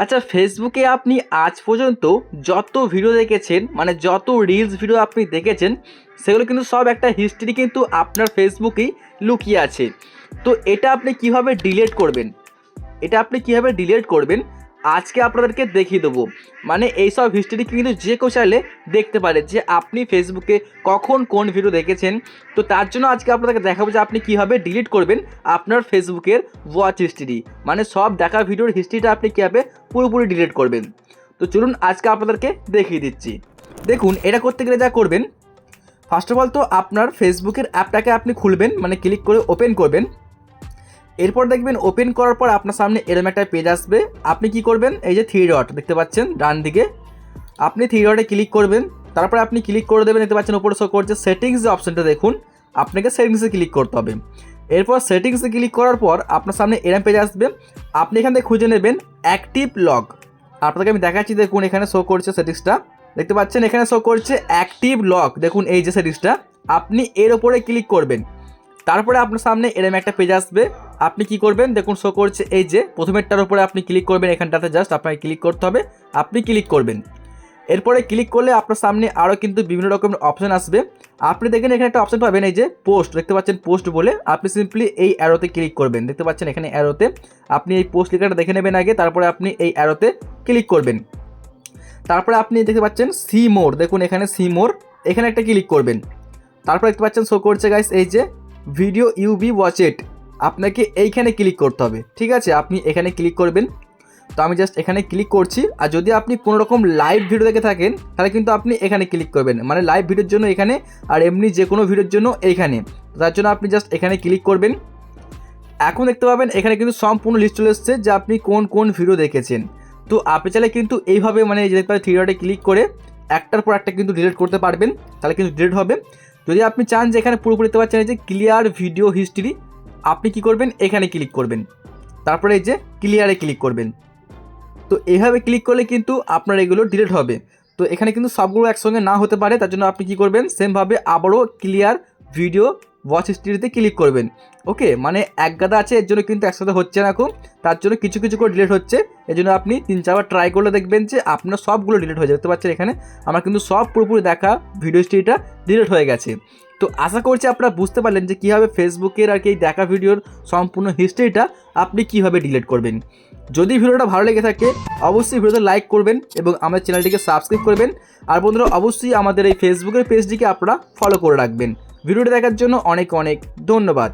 আচ্ছা, ফেসবুকে আপনি আজ পর্যন্ত যত ভিডিও দেখেছেন, মানে যত রিলস ভিডিও আপনি দেখেছেন, সেগুলো কিন্তু সব একটা হিস্ট্রি কিন্তু আপনার ফেসবুকেই লুকিয়ে আছে। তো এটা আপনি কিভাবে ডিলিট করবেন আজকে আপনাদেরকে দেখিয়ে দেবো। মানে এইসব হিস্ট্রি কিন্তু যে কেউ চাইলে দেখতে পারে যে আপনি ফেসবুকে কখন কোন ভিডিও দেখেছেন। তো তার জন্য আজকে আপনাদেরকে দেখাবো যে আপনি কীভাবে ডিলিট করবেন আপনার ফেসবুকের ওয়াচ হিস্ট্রি, মানে সব দেখা ভিডিওর হিস্ট্রিটা আপনি কীভাবে পুরোপুরি ডিলিট করবেন। তো চলুন আজকে আপনাদেরকে দেখিয়ে দিচ্ছি। দেখুন, এটা করতে গেলে যা করবেন, ফার্স্ট অফ অল তো আপনার ফেসবুকের অ্যাপটাকে আপনি খুলবেন, মানে ক্লিক করে ওপেন করবেন। এরপর দেখবেন ওপেন করার পর আপনার সামনে এরকম একটা পেজ আসবে। আপনি কি করবেন, এই যে থ্রি ডট দেখতে পাচ্ছেন ডান দিকে, আপনি থ্রি ডটে ক্লিক করবেন। তারপরে আপনি ক্লিক করে দেবেন, দেখতে পাচ্ছেন উপরে শো করছে সেটিংস যে অপশনটা, দেখুন আপনাকে সেটিংসে ক্লিক করতে হবে। এরপর সেটিংসে ক্লিক করার পর আপনার সামনে এরকম পেজ আসবে। আপনি এখান থেকে খুঁজে নেবেন অ্যাক্টিভ লগ। আপনাকে আমি দেখাচ্ছি, দেখুন এখানে শো করছে সেটিংসটা, দেখতে পাচ্ছেন এখানে শো করছে অ্যাক্টিভ লগ। দেখুন এই যে সেটিংসটা, আপনি এর ওপরে ক্লিক করবেন। তারপরে আপনার সামনে এরকম একটা পেজ আসবে। আপনি কি করবেন, দেখুন শো করছে এই যে প্রথমেরটার উপরে আপনি ক্লিক করবেন, এখানটাতে জাস্ট আপনাকে ক্লিক করতে হবে, আপনি ক্লিক করবেন। এরপরে ক্লিক করলে আপনার সামনে আরও কিন্তু বিভিন্ন রকমের অপশান আসবে। আপনি দেখেন এখানে একটা অপশান পাবেন, এই যে পোস্ট দেখতে পাচ্ছেন, পোস্ট বলে আপনি সিম্পলি এই অ্যারোতে ক্লিক করবেন। দেখতে পাচ্ছেন এখানে অ্যারোতে আপনি এই পোস্ট লেখাটা দেখে নেবেন আগে, তারপরে আপনি এই অ্যারোতে ক্লিক করবেন। তারপরে আপনি দেখতে পাচ্ছেন সি মোর, দেখুন এখানে সি মোর, এখানে একটা ক্লিক করবেন। তারপর দেখতে পাচ্ছেন শো করছে গাইস এই যে video you be watch it, আপনাকে এইখানে ক্লিক করতে হবে। ঠিক আছে, আপনি এখানে ক্লিক করবেন। তো আমি জাস্ট এখানে ক্লিক করছি। আর যদি আপনি কোনো রকম লাইভ ভিডিও দেখে থাকেন তাহলে কিন্তু আপনি এখানে ক্লিক করবেন, মানে লাইভ ভিডিওর জন্য এখানে, আর এমনি যে কোনো ভিডিওর জন্য এইখানে। তার জন্য আপনি জাস্ট এখানে ক্লিক করবেন। এখন দেখতে পাবেন এখানে কিন্তু সম্পূর্ণ লিস্ট চলে এসেছে যে আপনি কোন কোন ভিডিও দেখেছেন। তো আপনি চাইলে কিন্তু এইভাবে, মানে যে থ্রি ডটে ক্লিক করে একটার পর একটা কিন্তু ডিলিট করতে পারবেন, তাহলে কিন্তু ডিলিট হবে। যদি আপনি চান যে এখানে পুরোপুরি দেখতে পাচ্ছেন এই যে ক্লিয়ার ভিডিও হিস্ট্রি, আপনি কি করবেন, এখানে ক্লিক করবেন। তারপরে এই যে ক্লিয়ারে ক্লিক করবেন। তো এইভাবে ক্লিক করলে কিন্তু আপনার এগুলো ডিলিট হবে। তো এখানে কিন্তু সবগুলো একসঙ্গে না হতে পারে, তার জন্য আপনি কি করবেন, সেমভাবে আবারও ক্লিয়ার ভিডিও ওয়াচ হিস্ট্রিতে ক্লিক করবেন। ওকে, মানে এক গাদা আছে, এর জন্য কিন্তু একসাথে হচ্ছে না এখন, তার জন্য কিছু কিছু করে ডিলিট হচ্ছে। এই জন্য আপনি 3-4বার ট্রাই করলে দেখবেন যে আপনার সবগুলো ডিলিট হয়ে যেতে পারছে। এখানে আমার কিন্তু সব পুরোপুরি দেখা ভিডিও হিস্ট্রিটা ডিলিট হয়ে গেছে। তো আশা করছি আপনারা বুঝতে পারলেন যে কীভাবে ফেসবুকের আর কি এই দেখা ভিডিওর সম্পূর্ণ হিস্ট্রিটা আপনি কীভাবে ডিলিট করবেন। যদি ভিডিওটা ভালো লেগে থাকে অবশ্যই ভিডিওতে লাইক করবেন এবং আমাদের চ্যানেলটিকে সাবস্ক্রাইব করবেন। আর বন্ধুরা অবশ্যই আমাদের এই ফেসবুকের পেজটিকে আপনারা ফলো করে রাখবেন। ভিডিওটি দেখার জন্য অনেক অনেক ধন্যবাদ।